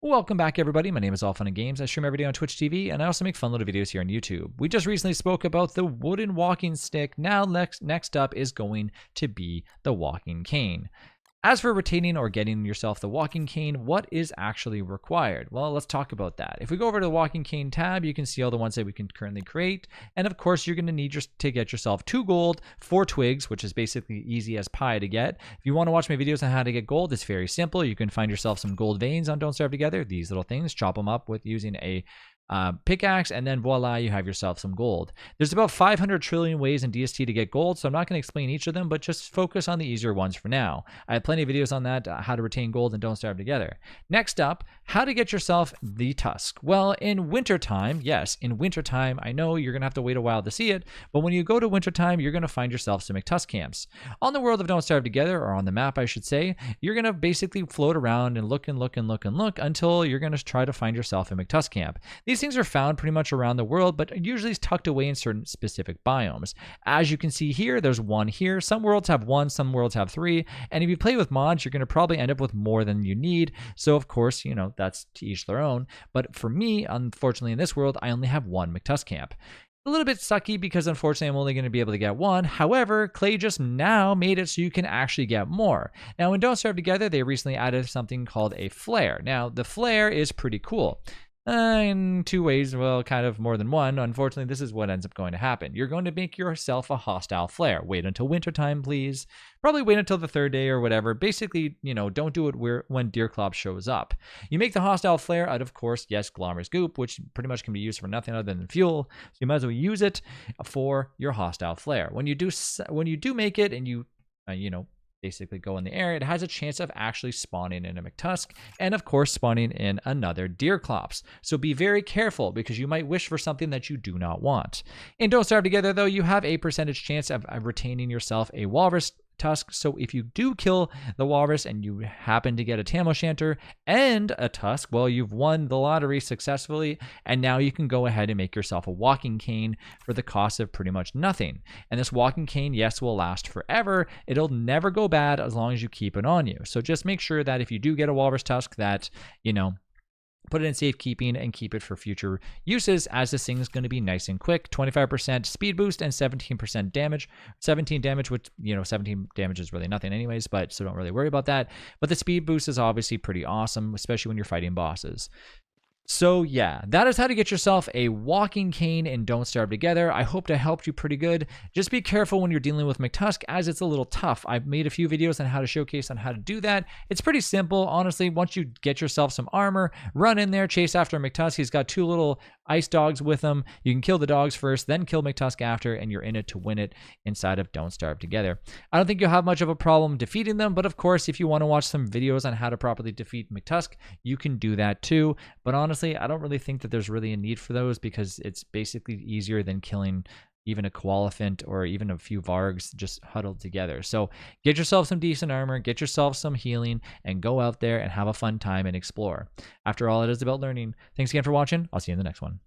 Welcome back, everybody. My name is All Fun and Games. I stream every day on Twitch TV, and I also make fun little videos here on YouTube. We just recently spoke about the wooden walking stick. Now, next up is going to be the walking cane. As for retaining or getting yourself the walking cane, what is actually required? Well, let's talk about that. If we go over to the walking cane tab, you can see all the ones that we can currently create. And of course, you're going to need to get yourself 2 gold, 4 twigs, which is basically easy as pie to get. If you want to watch my videos on how to get gold, it's very simple. You can find yourself some gold veins on Don't Starve Together. These little things, chop them up with using a pickaxe, and then voila, you have yourself some gold. There's about 500 trillion ways in DST to get gold, so I'm not going to explain each of them, but just focus on the easier ones for now. I have plenty of videos on that, how to retain gold and Don't Starve Together. Next up, how to get yourself the tusk. Well, in wintertime, yes, in wintertime, I know you're going to have to wait a while to see it, but when you go to wintertime, you're going to find yourself some McTusk camps. On the world of Don't Starve Together, or on the map, I should say, you're going to basically float around and look and look and look and look until you're going to try to find yourself a McTusk camp. These things are found pretty much around the world, but usually is tucked away in certain specific biomes. As you can see here, there's one here. Some worlds have 1, some worlds have 3, and if you play with mods, you're going to probably end up with more than you need. So of course, you know, that's to each their own. But for me, unfortunately, in this world, I only have 1 McTusk camp. A little bit sucky because unfortunately I'm only going to be able to get 1. However, Klei just now made it so you can actually get more. Now in Don't Starve Together, they recently added something called a flare. Now the flare is pretty cool. In 2 ways, well, kind of more than 1. Unfortunately, this is what ends up going to happen. You're going to make yourself a hostile flare. Wait until wintertime, please. Probably wait until the 3rd day or whatever. Basically, you know, don't do it when Deerclop shows up. You make the hostile flare out of course, yes, Glommer's goop, which pretty much can be used for nothing other than fuel. So you might as well use it for your hostile flare. When you do make it and you know, basically go in the air, it has a chance of actually spawning in a McTusk and of course spawning in another Deerclops. So be very careful because you might wish for something that you do not want. In Don't Starve Together though, you have a percentage chance of retaining yourself a walrus tusk. So if you do kill the walrus and you happen to get a tam o'shanter and a tusk, well, you've won the lottery successfully, and now you can go ahead and make yourself a walking cane for the cost of pretty much nothing. And this walking cane, yes, will last forever. It'll never go bad as long as you keep it on you. So just make sure that if you do get a walrus tusk that, you know, put it in safekeeping and keep it for future uses, as this thing is going to be nice and quick. 25% speed boost and 17% damage. 17 damage, which, you know, 17 damage is really nothing anyways, but so don't really worry about that. But the speed boost is obviously pretty awesome, especially when you're fighting bosses. So yeah, that is how to get yourself a walking cane and Don't Starve Together. I hope I helped you pretty good. Just be careful when you're dealing with McTusk, as it's a little tough. I've made a few videos on how to showcase on how to do that. It's pretty simple, honestly. Once you get yourself some armor, run in there, chase after McTusk. He's got 2 little ice dogs with him. You can kill the dogs first, then kill McTusk after, and you're in it to win it inside of Don't Starve Together. I don't think you'll have much of a problem defeating them, but of course, if you want to watch some videos on how to properly defeat McTusk, you can do that too. But honestly, I don't really think that there's really a need for those because it's basically easier than killing even a Koalefant or even a few Vargs just huddled together. So get yourself some decent armor, get yourself some healing, and go out there and have a fun time and explore. After all, it is about learning. Thanks again for watching. I'll see you in the next one.